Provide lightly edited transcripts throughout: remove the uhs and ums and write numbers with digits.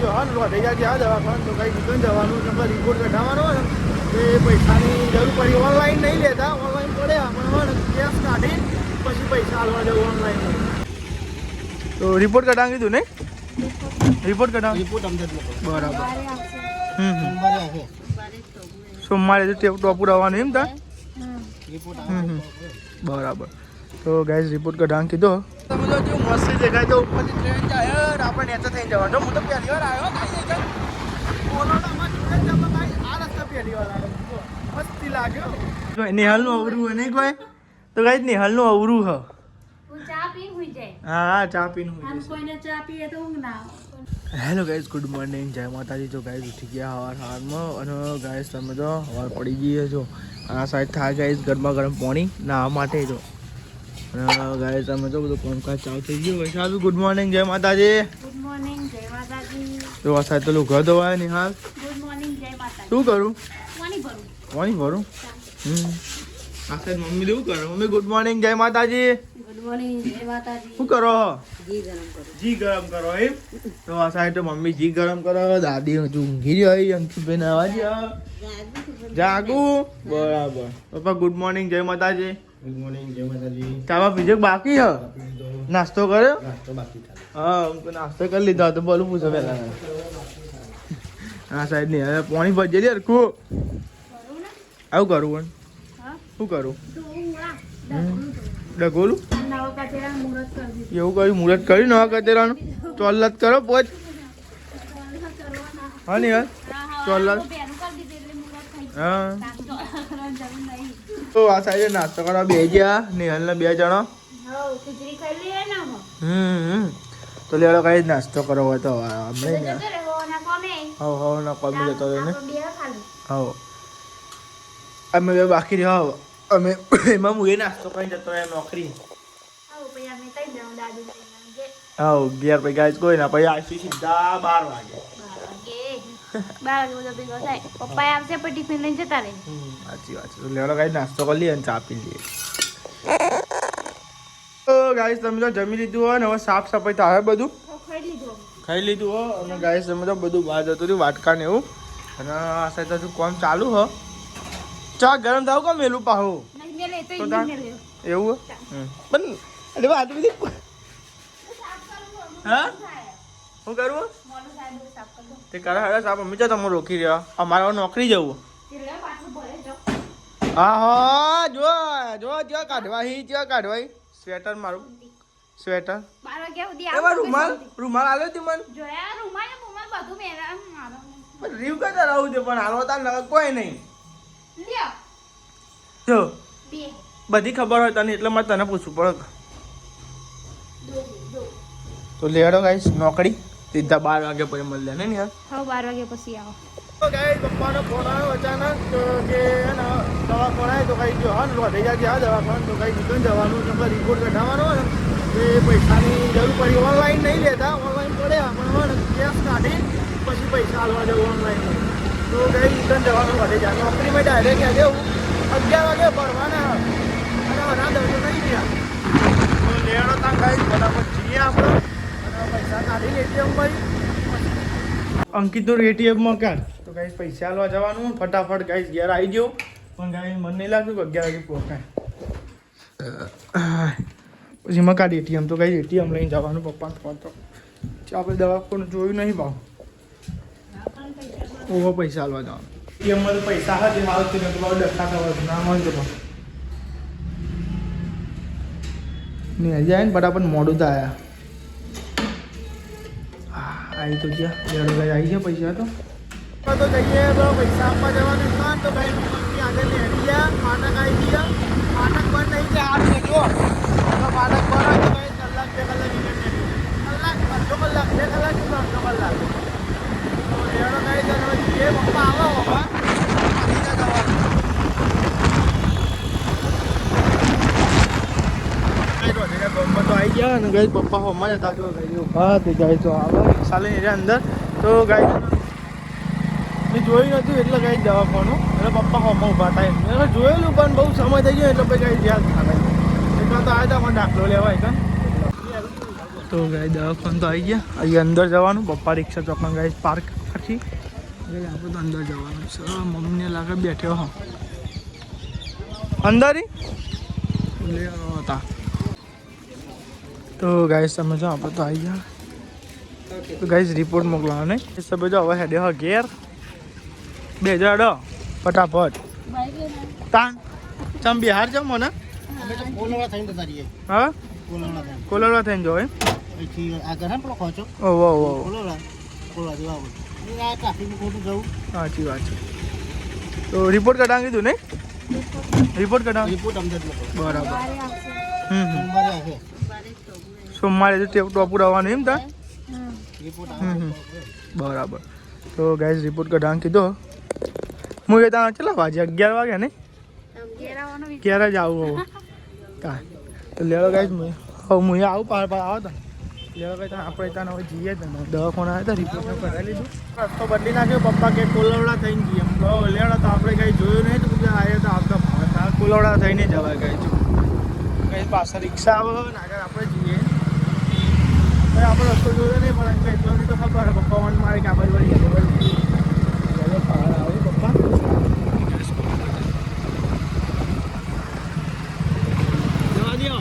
ગયો હા ને રોધે ગયા દવાખાને તો કંઈ નીકળી જવાનું નંબર રિપોર્ટ કઢાવવાનો હોય ને એ પૈસાની જરૂર પડી ઓનલાઈન નહીં લેતા ઓનલાઈન પડ્યા પણ કેશ કાઢી પછી પૈસા હાલવા જવું ઓનલાઈન તો રિપોર્ટ કઢાવી કીધું ને રિપોર્ટ કઢાવ રિપોર્ટ અમદાવાદ બરાબર સોમવારે તો ટોપુર આવવાનું એમ તા બરાબર તો ગાઈઝ રિપોર્ટ કઢાવી કીધો તમે તો જો મસ્ત જગ્યાએ તો ઉપરથી ટ્રેન જાય આપણે નેચે થઈ જવાનું હું તો પહેલી વાર આવ્યો આ રસ્તા પહેલી વાર આવ્યો મસ્તી લાગ્યો નિહાલનું અવરું હોય નહીં કોઈ તો ગાઈઝ નિહાલનું અવરું હ હા ચા પીને હેલો ગાઈઝ ગુડ મોર્નિંગ જય માતાજી તો ગાઈઝ ઉઠી ગયા સવારમાં અને ગાઈઝ તમે તો સવાર પડી ગઈ છો આ સાઈડ થાય ગાઈઝ ગરમા ગરમ પાણી નાહવા માટે તો અને ગાઈઝ તમે તો બધું કામકાજ ચાલુ થઈ ગયું વૈશાલ ગુડ મોર્નિંગ જય માતાજી ગુડ મોર્નિંગ જય માતાજી તો આ સાઈડ તો ઘર ધોવાય નિહાલ ગુડ મોર્નિંગ જય માતાજી શું કરું પાણી ભરું આ સાઈડ મમ્મી શું કરે મમ્મી ગુડ મોર્નિંગ જય માતાજી ગુડ મોર્નિંગ જય માતાજી શું કરો ઘી ગરમ કરો એમ તો આ સાઈડ તો મમ્મી ઘી ગરમ કરો દાદી હજુ ઊંઘી રહી અંકિતભાઈ આવા જાગુ બરાબર પપ્પા ગુડ મોર્નિંગ જય માતાજી ગુડ મોર્નિંગ જય માતાજી ચાવા પીજે બાકી હ નાસ્તો કર્યો નાસ્તો બાકી હા નાસ્તો કરી લીધો તો બોલું પૂછો પેલા આ સાઈડ ની હવે પાણી ભરજે યાર કો આવું કરું શું કરું ડગોલું એવું કર્યું મુહૂર્ત કર્યું નવા કચેરાનું ચોલ્લત કરો પોચ હા ને યાર ચોલ્લત હા તો આ સાઈડે નાસ્તો કરવા બે ગયા નિહાલના બે જણા તો લેડો કઈ નાસ્તો કરવો હોય તો હમણાં હવ ના કોમી જતો ને હવ અમે બે બાકી રહ્યા અમે એમાં હું એ નાસ્તો કરી જતો રહ્યા નોકરી હા 11 પછી ગાઈસ કોઈ ના પછી આશી સીધા 12 વાગે પપ્પા આવશે પણ ટિફિન લઈને જતા રહે સાચી વાત છે લેવડો ગાઈસ નાસ્તો કરી લઈએ અને ચા પી લઈએ તો ગાઈસ તમે તો જમી લીધું હોય ને હવે સાફ સફાઈ તો આવે બધું ખાઈ લીધું હો અને ગાઈસ તમે તો બધું બહાર જતું રહ્યું વાટકા ને એવું અને આ સાઈડ તો કામ ચાલુ હો ચા ગરમ થાવ કામ મેલું પાહો એવું પણ અરે વાત બધી હા શું કરવું તે કરે હરે સાહેબ મમ્મી ચા તમે રોકી રહ્યા અમારે નોકરી જવું હા હા જો જો જ્યાં કાઢવાઈ સ્વેટર મારું સ્વેટર એમાં રૂમાલ આલ્યો તી મને રીવ કરતા રહું છે પણ હાલવા તાર કોઈ નહીં જો બધી ખબર હોય તને એટલે મારે તને પૂછવું પડે તો લેડો ગાઈસ નોકરી સીધા 12 વાગે પછી મળ્યા ને યાર હા 12 વાગે પછી આવો તો ગાઈસ પપ્પાનો ફોન આવ્યો અચાનક કે ને દવાખાને આવ્યો તો કઈ ગયો હા ને રોધે ગયા દવાખાને તો કઈ નીકળી જવાનું નંબર રિપોર્ટ કઢાવવાનો હોય ને એ પૈસાની જરૂર પડી ઓનલાઈન નહીં લેતા ઓનલાઈન પડ્યા પણ કેશ કાઢી પછી પૈસા હાલવા જવું ઓનલાઈન તો કઈ રિટર્ન જવાનું રોધે ગયા નોકરીમાં ડાયરેક્ટ આજે 11 વાગે ભરવાના અને બધા દર્દો નહીં ગયા તો લેડો ત્યાં ગાઈસ બરાબર જઈએ આપણે પૈસા કાઢી એટીએમ ભાઈ અંકિતનું એટીએમમાં કાઢ તો ગાઈસ પૈસા આલવા જવાનું ફટાફટ ગાઈસ ઘેર આવી ગયો પણ ગાઈસ મને નહીં લાગ્યું કે 11 વાગે પહોંચાય પછી એમાં કાઢી એટીએમ તો ગાઈસ એટીએમ લઈને જવાનું પપ્પાને ફોન તો આપણે દવાખાનું જોયું નહીં ભાવ ઓહો પૈસા આલવા જવાનું એટીએમમાં તો પૈસા હતા આવતી નથી ભાવ ડખા થવા ના મળે તો નહીં જાય ને બરાબર મોડું તો આવ્યા આવી તો ગયા આવી ગયા પૈસા તો જઈએ પૈસા આપવા જવાનું તો ભાઈ આગળ હેડી ગયા ફાટક આવી ગયા ફાટક બંધ નહીં ગયા આઠ જો ફાટક બંધ આવે તો ભાઈ કલાક 2 કલાક અડધો કલાક 2 કલાક અડધો કલાક તો એનો કઈ જઈએ પપ્પા આવો બાબા તો આવી ગયા અને ગાય પપ્પા હોમાં જતા તો હા તે ગાય તો આવે સાલે એરિયા અંદર તો ગાય મેં જોયું નતું એટલે ગાય દવાખાનું એટલે પપ્પા હોમાં ઊભા થાય એટલે જોયેલું પણ બહુ સમય થઈ ગયો એટલે પછી ગાય ધ્યાન થાય એટલે તો આવ્યા હતા દાખલો લેવાય કાં તો ગાય દવાખાને તો આવી ગયા. અહીંયા અંદર જવાનું. પપ્પા રિક્ષા ચોકમાં ગાય પાર્ક રાખી. આપણે તો અંદર જવાનું છે. મમ્મીને લાગે બેઠ્યો હો અંદર હતા. તો ગાઈસ તમે જો આપણે તો આવી ગયા. તો ગાઈસ રિપોર્ટ મોકલાવો નહીં સબ જો હવે હેડે હો ઘેર 2000 ફટાફટ તાન ચમ બિહાર જાવ મને અમે તો કોલોડા થઈને જતા રહીએ. હા કોલોડા થઈને જો અહીંથી આગળ હે પેલો ખોચો ઓહો ઓહો કોલોડા જેવા હોય. આ ટ્રાફિકનું ખોટું જવું. સાચી વાત છે. તો રિપોર્ટ કઢાવી દીધું નહીં રિપોર્ટ કઢાવી રિપોર્ટ અમદાવાદ બરાબર. સોમવારે આવે. સોમવારે તો ટોપુર આવવાનું એમ તા રિપોર્ટ બરાબર. તો ગાઈઝ રિપોર્ટ કઢાવી કીધો. હું એ ત્યાં કેટલા વાગે 11 વાગે નહીં 11 જ આવું હવે તા. તો લેવો ગાઈઝ હવે હું આવું પાર આવો તા લેવા કઈ આપણે ત્યાં હવે જઈએ જ દવાખાને આવ્યા હતા રિપોર્ટ કરાવી લીધું. રસ્તો બદલી નાખ્યો. પપ્પા કે કોલવડા થઈને જઈએ એમ લેવડા તો આપણે કંઈ જોયું નહીં તો બધા આવ્યા તો આવતા ભાવતા કોલવડા થઈને જવાય કંઈ જો કંઈ પાછળ રિક્ષા આવે ને આગળ આપણે જઈએ કંઈ આપણે રસ્તો જોયો નહીં પણ કંઈ એટલો તો ખબર પપ્પા મને મારે કે આ બાજુ વળી પહાડ આવે પપ્પા જવા દો.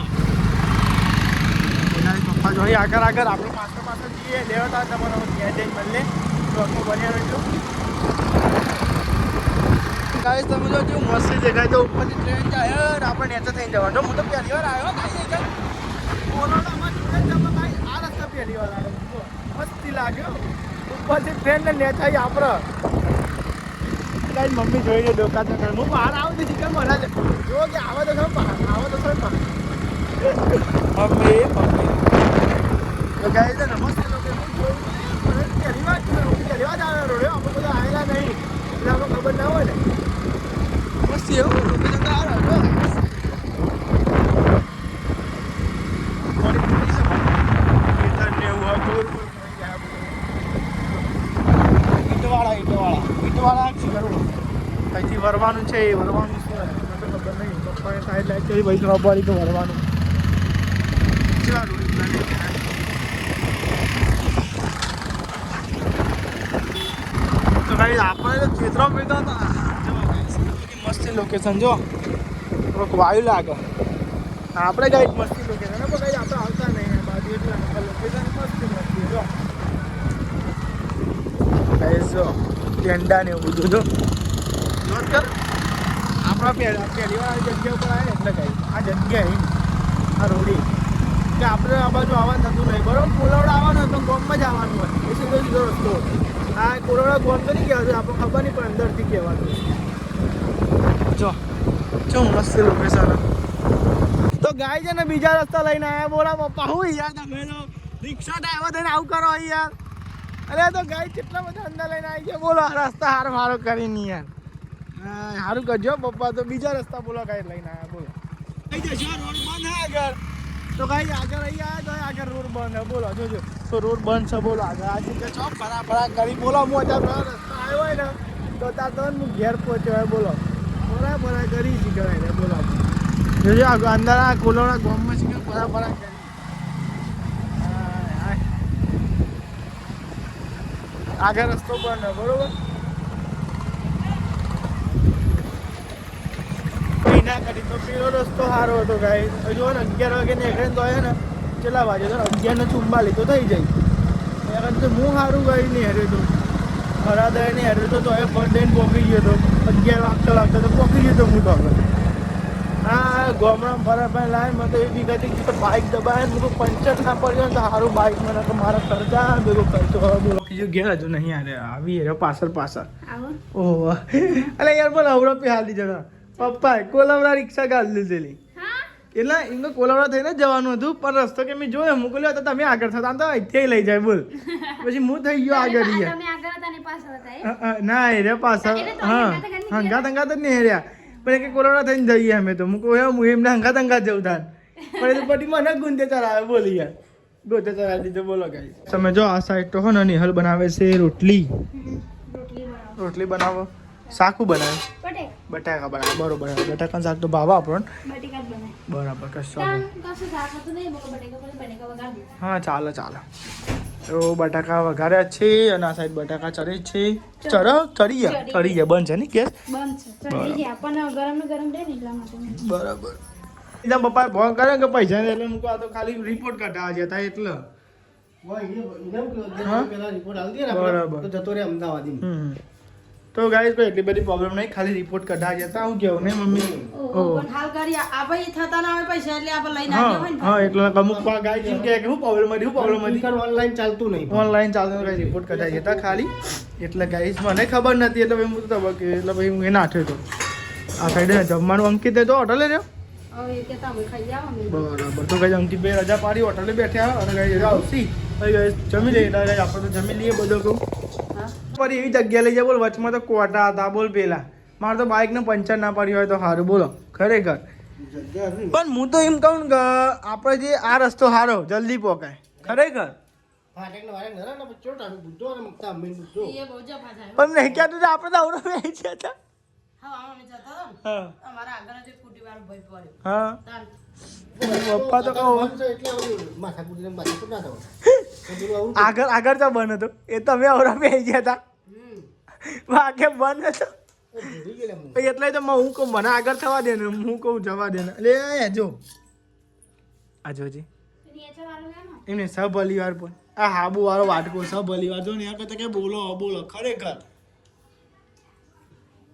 પપ્પા જોઈ આગળ આગળ આપણે પાછળ જઈએ લેવા તમારો ઘેર જઈને મળે તો આખો બન્યા રહેજો. ગાઈસ તમે જો કેવું મસ્ત જગ્યાએ તો ઉપરથી ટ્રેન જાય આપણે નેચે થઈને જવાનું. હું તો પહેલી વાર આવ્યો ગાઈસ કોલોડામાં ટ્રેન જવા ગાઈસ આ રસ્તા પહેલી વાર આવ્યો મસ્તી લાગ્યો ઉપરથી ટ્રેન ને નેચાઈ આપણે ગાઈસ મમ્મી જોઈને ડોકા તો હું બહાર આવું તો ચિકન મળે છે જો કે આવો તો ખરો આવો તો ખરો મમ્મી તો ગાઈસ નમસ્તે લોકો પહેલી વાર આવ્યો રોડે આપણે બધા આવેલા નહીં એટલે આપણે ખબર ના હોય ને મસ્ત એવું લોકેશન આવ્યો ઈટવાળા અહીંથી વરવાનું છે એ વરવાનું છે ખબર નહીં પપ્પાએ સાઈડ લાઈટ કરી ભાઈ રબારી તો વરવાનું તો ભાઈ આપણે તો ખેતરો પીતા હતા મસ્ત લોકેશન જો થોડોક વાયુ લાગે આપણે કઈ મસ્તી લોકેશન પણ કઈ આપણે આવતા નહીં બાજુ એટલા લોકેશન મસ્તી જો જો ટેન્ડા ને એવું બધું જો નોટ કર આપણા પહેલી વાર જગ્યા ઉપર આવે ને એટલે કઈ આ જગ્યા આ રોડી કે આપણે આ બાજુ આવવાનું થતું નહીં બરોબર કોલવડા આવવાનું તો ગોમમાં જ આવવાનું હોય એ સીધો સીધો રસ્તો આ કોલવડા ગોમ તો નહીં કહેવાતું આપણે ખબર નહીં પણ અંદરથી કહેવાનું જો મસ્ત લોકેશન તો ગાય છે ને બીજા રસ્તા લઈને આવ્યા બોલા પપ્પા હું યાર તમે રિક્ષા ડ્રાઈવર થઈને આવું કરો યાર અરે તો ગાય કેટલા બધા અંદર લઈને આવી ગયા બોલો રસ્તા હારો કરીને યાર સારું કરજો પપ્પા તો બીજા રસ્તા બોલો ગાય લઈને આવ્યા બોલો રોડ બંધ હે આગળ તો ગાય આગળ અહીંયા તો આગળ રોડ બંધ હે બોલો જોજો તો રોડ બંધ છે બોલો આગળ આ જગ્યા છો ફરા કરી બોલો મોટા રસ્તા આવ્યો હોય ને તો ત્યાં તો હું ઘેર પહોંચ્યો હોય બોલો ફરા કરી શીખવાય બોલો જોજો અંદર આ કોલોડા ગોમમાં શીખે ફરા કરી આગળ રસ્તો બંધ બરોબર ના કરી તો પેલો રસ્તો સારો હતો ગાય હજુ ને 11 વાગે નીકળે તો આવ્યો ને કેટલા વાગે તો 11:44 તો થઈ જાય તો હું સારું ગાય નહીં હેર્યો તો હરાદય નહીં હેર્યો તો હવે ફર્સ્ટ ડે પહોંચી ગયો તો 11 વાગતા તો પહોંચી ગયો તો હું તો આગળ હા ગોમડા ફરા લાઈન મને તો એ બી કહી કે બાઇક દબાય ને પંચર ના પડ્યો ને તો સારું બાઇક મને તો મારા ખર્ચા ભેગો ખર્ચો બોલો બીજું ઘેર હજુ નહીં આવે આવી હેરો પાછળ ઓહ અલે યાર બોલ અવડો પે હાલી જણા પપ્પા કોલવડા રિક્ષા ગાડી લીધેલી એટલે એમને કોલવડા થઈને જવાનું હતું પણ રસ્તો કે મેં જોયો મોકલ્યો તો તમે આગળ થતા તો અહીંથી લઈ જાય બોલ પછી હું થઈ ગયો આગળ ના હેર્યા પાછળ હા હંગાત જ નહીં હેર્યા પણ કે કોલવડા થઈને જઈએ અમે તો હું એમને હંગાત જવું થાય પણ એ તો પછી મને ગુંદે ચલાવે બોલી યાર ગોતે ચલાવી દીધો બોલો ગાઈ તમે જો આ સાઈડ તો હો ને નિહલ બનાવે છે રોટલી બનાવો શાકું બનાવ્યું બટેકા બટાકા બનાવ્યા બરોબર બટાકાનું શાક તો ભાવે આપણને બટેકા જ બનાય બરાબર કશો કામ કશું શાક હતું નહીં બટેકા વગાડી દીધું. હા ચાલે તો બટાકા વઘાર્યા છે અને આ સાઈડ બટાકા ચડી છે ચડી ગયા બંધ છે ને ગેસ બંધ છે ચડી ગયા પણ ગરમ ને ગરમ દે ને એટલા માટે બરાબર એના પપ્પા ફોન કરે કે પૈસા ને એટલે મૂકો આ તો ખાલી રિપોર્ટ કઢાવા જતા એટલે પેલા રિપોર્ટ આલી દે ને બરાબર. આપણે તો જતો રહે અમદાવાદ એમ. તો ગાઈસ કોઈ એટલી બધી પ્રોબ્લેમ નહીં ખાલી રિપોર્ટ કઢાવા જતા હું કેવું ને મમ્મી પણ હાલ કરી આ ભાઈ થતા ના હોય પૈસા એટલે આપણે લઈને આવ્યા હોય ને હા એટલે અમુક ગાઈસ એમ કે શું પ્રોબ્લેમ હતી સ્પીકર ઓનલાઈન ચાલતું નહીં ઓનલાઈન ચાલતો કઈ રિપોર્ટ કઢાઈ જતા ખાલી એટલે ગાઈસ મને ખબર નથી એટલે હું તો એટલે પછી હું એ નાખ્યો હતો આ સાઈડે જમવાનું અંકિત તો હોટલે રહ્યો હવે એ કહેતા અમે ખાઈ જાવ અમે બરાબર તો કઈ અંકિત ભાઈ રજા પાડી હોટલે બેઠા અને કઈ રજા આવશી જમી લઈએ એટલે આપણે તો જમી લઈએ બધો કહું ફરી એવી જગ્યા લઈ જાય બોલ વચમાં તો કોટા હતા બોલ પેલા મારે તો બાઇકને પંચર ના પડી હોય તો સારું બોલો ખરેખર જગ્યા હતી. પણ હું તો એમ કહું કે આપણે જે આ રસ્તો સારો જલ્દી પહોંચાય ખરેખર ફાટેકને વારે નરા ને પછી ચોટાડું બુદ્ધો અને મુક્તા અમીર બુદ્ધો. એ બહુ જફા થાય પણ નહીં કહેતું તો આપણે તો આવડો બેસી ગયા હતા હા અમે જતા હતા ને હા અમારા આગળ જ એક કુટી વાળો ભાઈ પડ્યો હા તાન પપ્પા તો કહો બંધ છે એટલે આવું માથાકૂટ ના થવાનું. તો પેલું આવું આગળ તો બંધ હતો એ તમે આવડા બેસી ગયા હતા વાગે બંધ હતો ભૂલી ગયેલા હું. પછી એટલે તો હું કહું મને આગળ થવા દે ને હું કહું જવા દે ને એટલે જો આ જોજી નેચર વાળું છે ને એમને સભલી વાર પણ આ હાબુ વાળો વાટકો સભલી વાર જો ને યાર તો કે બોલો ખરેખર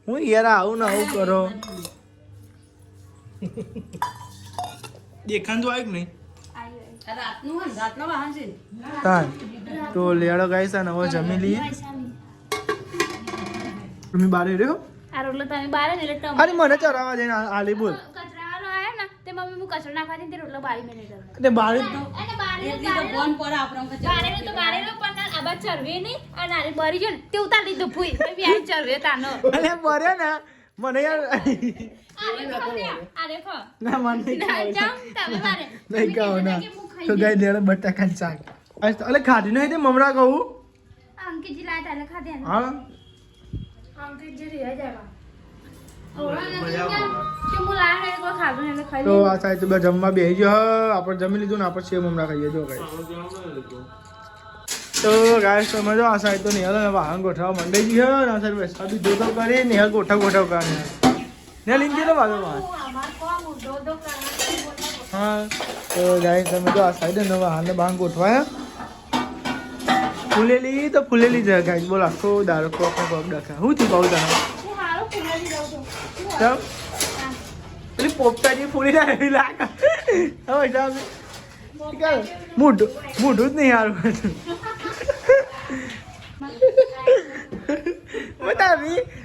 હું યાર આવું ને આવું કરો દેખાન તો આવ્યું નહીં આ રાતનું હોય ને રાતનો વાહન છે ને. તાન તો લેડો ગાઈસ અને હવે જમી લઈએ તમે બારે રહ્યો આ રોટલો તમે બારે ને એટલે અરે મને ચરાવા જઈને આલી બોલ કચરાવાળો આયો ને તે મમ્મી હું કચરો નાખવા દે તે રોટલો બારી મેલે કરો તે બારે તો અને બારે એટલી તો ફોન પર આપણે બારે તો બારે નો પણ આ બાદ ચરવે નહીં અને આરે બરી જો ને તે ઉતાર લીધું ફૂઈ બી આ ચરવે તાનો અરે બરે ને મને યાર આરે ખો ના મને નહીં ના ખાવું. જામ તમે બારે નહીં ખાવું ના તો ગાઈ દેડે બટાકાનું શાક અલે ખાધી નહીં તે મમરા કહું અંકિતજી લાય તાલે ખાધે ને હા અંકિતજી રહ્યા જાવા કે હું લાય ને કોઈ ખાધું ને એટલે ખાઈ તો આ સાહેબ તો બે જમવા બેસી ગયો આપણે જમી લીધું ને આપણે સેવ મમરા ખાઈએ જો ગાઈ તો ગાય તમે જો આ સાઈડ તો નિહાલ વાહન ગોઠવવા મંડાઈ ગયો અને આ સાઈડ બેસવા બી જોતો કરી નિહાલ ગોઠવ કરે ને લીન ગયો વાંધો વાહન અમાર કોમ ઉડો દો કરવા હા તો ગાય તમે જો આ સાઈડ ને વાહનને વાહન ગોઠવાયા ફૂલેલી તો ફૂલેલી છે ગાય બોલ આખો દારૂ કોક ડખા હું થી પાઉં તને હું હારો ફૂલેલી દઉં છું ચાલ પેલી પોપટાજી ફૂલી ના એવી લાગે હવે ચાલ મોઢું જ નહીં હારું બતા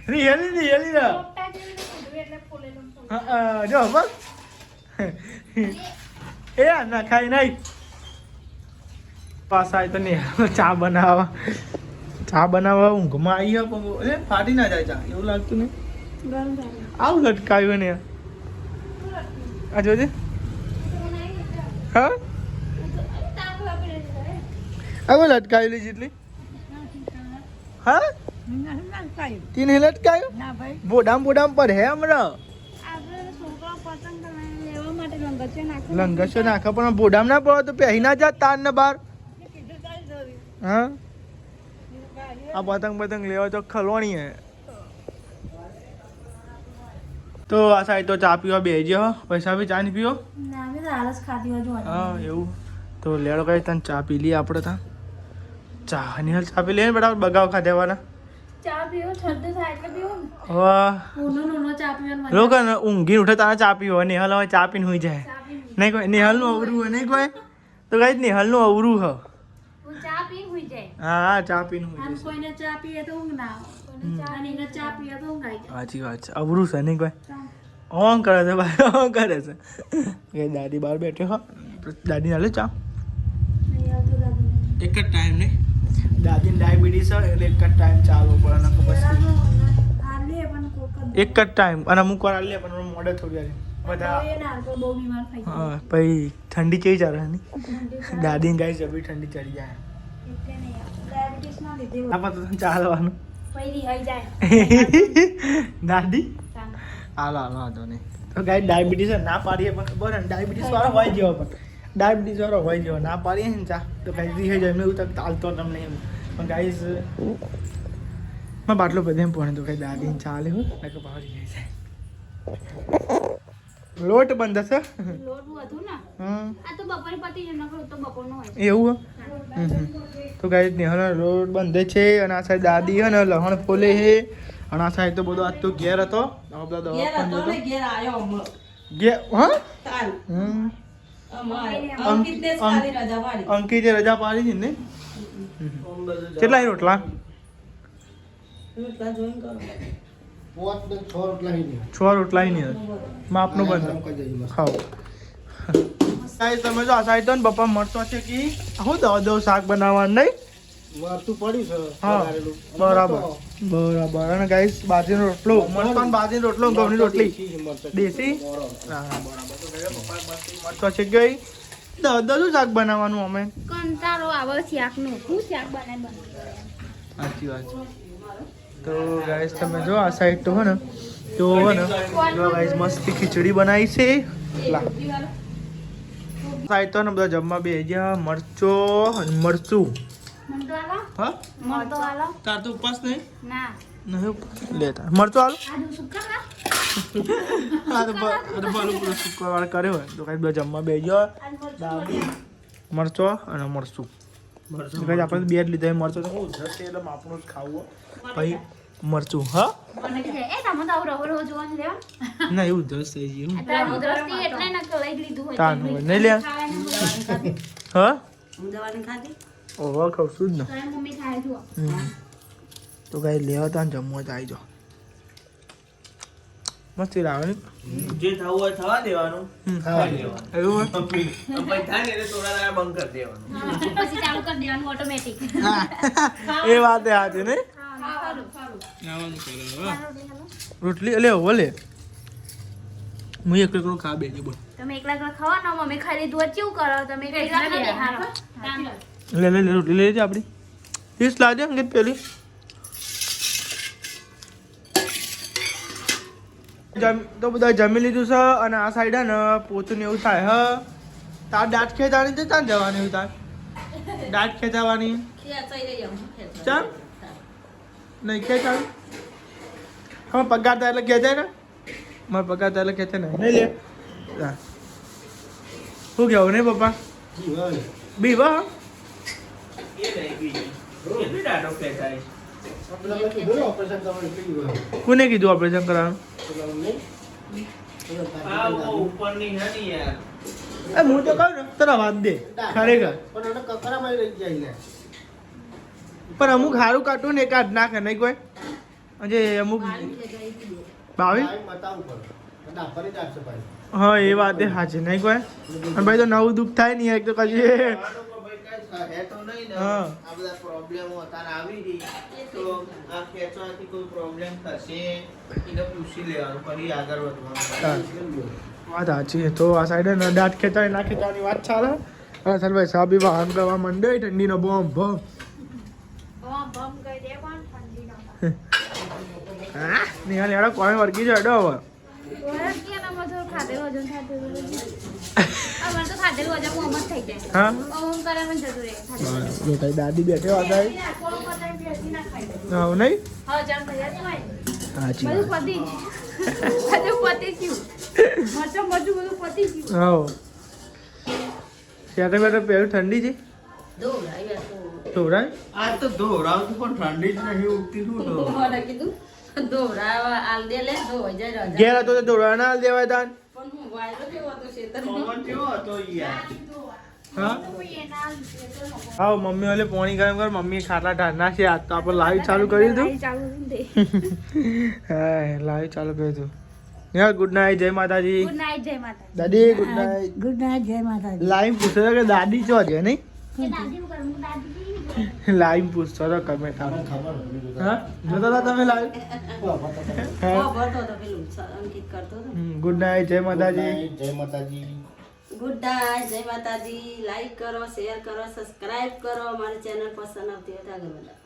રિયલી ના પોપટા જેવી ફૂલવી એટલે ફૂલેલું ફૂલ જો બસ એ ના ખાઈ નહીં પાછા તો નહીં ચા બનાવવા ઊંઘમાં આવી પણ એ ફાટી ના જાય ચા એવું લાગતું નહીં ગરમ થાય આવું લટકાવ્યું ને આ જોજે હા હવે લટકાવેલી જેટલી હા તીન લટકાયું બોડામ પર હે હમણાં આપણે છોકરા પતંગ લેવા માટે લંગચો નાખો લંગસો નાખે પણ બોડામ ના પડો તો પહેરી ના જાત તાર ને બાર હા આ પતંગ લેવા તો ખલોણી હે તો આ સાઈડ તો ચા પીવા બેસજો પૈસા બી ચા નહીં પીવો ના મેં તો આલસ ખાધી હોય જો હા એવું તો લેડો કઈ તને ચા પી લઈએ આપણે ત્યાં ચા ની હાલ ચા પી લઈએ ને બેટા બગાવ ખાધેવાના ચા પીવો ઠંડુ થાય એટલે પીવો ને વાહ ઊનો ચા પીવાનું મજા લોકો ને ઊંઘી ઉઠે તારે ચા પીવો નિહાલ હવે ચા પીને હોઈ જાય ચા પીને નહીં કોઈ નિહાલનું અવરું હોય નહીં કોઈ તો કઈ નિહાલનું અવરું હ હું ચા પીને હોઈ જાય હા ચા પીને હોઈ આમ જાય કોઈને ચા પીએ તો ઊંઘ ના આવે કોઈને ચા અને એને ચા પીએ તો ઊંઘ આવી જાય સાચી વાત છે અવરું છે નહીં કોઈ ચા. ઓન કરે છે ભાઈ ઓન કરે છે એ દાદી બહાર બેઠે હો દાદી ના લે ચા નહીં આવતું દાદીને. એક જ ટાઈમ નહીં દાદીને ડાયાબિટીસ હોય એટલે એક જ ટાઈમ ચાલવો પડે ને પછી આ લે પણ કોક જ એક જ ટાઈમ અને અમુક વાર લે પણ મોડે થોડી વાર બધા એ ના તો બહુ બીમાર થઈ જાય હા પછી ઠંડી ચડી જાય ની દાદીને ગાય જબરી ઠંડી ચડી જાય એટલે નહીં આવતું ડાયાબિટીસ ના લીધે આમાં તો ચાલવાનું પછી રિહાઈ જાય દાદી હાલો વાંધો નહીં તો ગાઈ ડાયાબિટીસ ના પાડીએ પણ ખબર ને ડાયાબિટીસ વાળો હોય જેવો પણ ડાયાબિટીસ વાળો હોય જેવો ના પાડીએ ને ચા તો ગાઈ રિહાઈ જાય એમને એવું તક ચાલતો તમને એમ પણ ગાઈસ માં બાટલો બધે એમ પોણે તો કઈ દાદીને ચાલે હોય ને કે બહાર રિહાઈ જાય લોટ બંધ હશે લોટ હતું ને હમ આ તો બપોરે પતી જ નકર તો બપોરનો હોય એવું તો ગાઈ નેહાનો રોડ બંધ છે અને આ સાઈડ દાદી હે ને લહણ ફોલે હે અને આ સાઈડ તો બધો આજ તો ઘેર હતો આ બધા ઘેર દવા હતો ને ઘેર આયો હમણાં. ઘેર હા તાલ. હમ અંકિતને જ ખાલી રજા પાડી. અંકિતે રજા પાડી છે ને કેટલા રોટલા રોટલા જોઈન કરો. 6 રોટલા નહીં 6 રોટલા નહીં માપનું બંધ ખાઓ સાહેબ તમે જો આ સાઈડ તો ને પપ્પા મળતો છે કે હું દો શાક બનાવવાનું નહીં વારતું પડ્યું છે હા વઘારેલું. બરાબર બરાબર અને ગાઈસ બાજરીનો રોટલો મળતો બાજરીનો રોટલો ઘઉંની રોટલી દેશી હા બરાબર તો ગાઈસ પપ્પા મળતો છે કે દો શાક બનાવવાનું અમે કંટાળો આવે શાકનું હું શાક બનાવી સાચી વાત છે તો ગાઈસ તમે જો આ સાઈડ તો હે ને તો હે ને જો ગાઈસ મસ્ત ખીચડી બનાવી છે લા સાઈડ તો ને બધા જમવા બે ગયા મરચો અને મરચું મરતો આલો હા મરતો આલો તાર તો ઉપવાસ નહીં ના નહીં લેતા મરચો હાલો આદુ સુકા ના હા તો ભલું પેલું શુક્રવાર કર્યો હોય તો કાંઈ બધા જમવા બે ગયો દાદી મરચો અને મરચું કઈ આપણે બે જ લીધા મરચો તો હું જશે એટલે આપણું જ ખાવું પછી મરચું હા મને કે એ તમે તો રહો રહો જોવાનું લેવા ના એવું દસ થઈ ગયું તારું દ્રષ્ટિ એટલે ન કે લઈ લીધું હોય તાનું હોય નહીં લે હા અમદાવાદની ખાધી? ઓવા ખાવ છું જ ને તારી મમ્મી ખાય જુઓ તો કાંઈ લેવા તા જમવા જ આવી જાઓ મસ્તી લાવે ને જે થવું હોય થવા દેવાનું ખાઈ લેવાનું એવું હોય પછી થાય ને એટલે થોડા દાડા બંધ કરી દેવાનું પછી ચાલુ કરી દેવાનું ઓટોમેટિક એ વાત એ હાચી ને રોટલી લે હો લે હું એક એકલો ખા બે બોલ તમે એકલા એકલા ખાવા ને મમ્મી ખાઈ લીધું હોય કેવું કરો તમે એકલા ખાઈ હારો લે રોટલી લઈ લેજે આપણી ડીશ લાવજે અંકિત પેલી તો બધા જમી લીધું છે અને આ સાઈડ હે ને પોતું ને એવું થાય હ તાર દાંત ખેંચાવાની છે ચાલ જવાની એવું તાર દાંત ખેંચાવાની ખેંચાઈ રહી એમ, ખેંચાઈ. ચાલ નહીં ખેંચાવી હા પગાર થાય એટલે ખેંચાય ને મારે પગાર થાય એટલે ખેંચે ને નહીં લે હા. શું કહેવું નહીં પપ્પા બી વાહ એ નહીં બીજી કેટલી દાડો ખેંચાય ઓપરેશન કરવાનું એટલી હોય. કોને કીધું ઓપરેશન કરવાનું પેલાનું નહીં? આ બહુ ઉપરની હે ને યાર હું તો કહું ને તને વાત દે ખરેખર પણ એને કકરામાં રહી જાય ને. પણ અમુક સારું કાઢું ને કાઢ નાખે નહીં કોઈ જે અમુક 22 ટાઈમ બતાવવું પડે. ડાફરે જ આપશે પાછી. હા એ વાત એ સાચી નહીં કોઈ અને ભાઈ તો નવું દુઃખ થાય નહીં એક તો કદી આ લોકો ભાઈ કાંઈ હે તો નહીં ને હા. આ બધા પ્રોબ્લેમો અત્યારે આવી રહી તો આ ખેંચવાથી કોઈ પ્રોબ્લેમ થશે એને પૂછી લેવાનું પછી આગળ વધવાનું વાત સાચી છે તો આ સાઈડે ને દાંત ખેંચાય ના ખેંચાવાની વાત ચાલે અને સર ભાઈ સાબી વાહન કરવા માંડે ઠંડીનો બોમ્બ ભમ બમ કહી દે પણ ઠંડી ના હા નિહાલ યાર કોઈ વર્ગી જાય હવે ઓરસ કે ના મજો ખાધેલું વજન થાતું અમાર તો ખાધેલું વજન મોમત થઈ જાય હા ઓમ કરે મને જતું રહે ખાધેલું જો કઈ દાદી બેઠે વાગાય કોણ પતાઈ બેસી ના ખાઈ હા નહીં હા જામ ભૈયા તો સાચી બધું પતી ગયું બધું પતી ગયું મરચું બધું પતી ગયું હા ત્યારે બેઠે પેલું ઠંડી છે ધોવરાઈ બેઠો. ધોરાય આ તો ધોરાવતું પણ ઠંડી જ નહીં ઉગતી શું મને કીધું ધોવરાવા આલ દે લે ધોવાઈ જાય રજા. ઘેર હતો તો ધોરા ના દેવાય તાન પણ હું વાયરો કેવો હતો શેતરનો. પવન કેવો હતો યાર હા હા મમ્મી ઓલે પાણી ગરમ કર મમ્મી ખાટલા ઢારના છે આજ તો આપણે લાઈવ ચાલુ કર્યું હતું ચાલુ દે હા લાઈવ ચાલુ કર્યું હતું યાર ગુડ નાઇટ જય માતાજી ગુડ નાઈટ જય માતા દાદી ગુડ નાઇટ ગુડ નાઇટ જય માતાજી. લાઈવ પૂછો છો કે દાદી ચો છે નહીં કે દાદી હું કરું દાદી લાઈવ પૂછતો હતો કમેન્ટ આવે ખબર નથી. હા જોતા હતા તમે લાઈવ ભરતો હતો પેલું અંકિત કરતો હતો. ગુડ નાઇટ જય માતાજી જય માતાજી. ગુડ નાઇટ જય માતાજી. લાઈક કરો, શેર કરો, સબસ્ક્રાઇબ કરો. અમારી ચેનલ પસંદ આવતી હોય તો આગળ વધારો.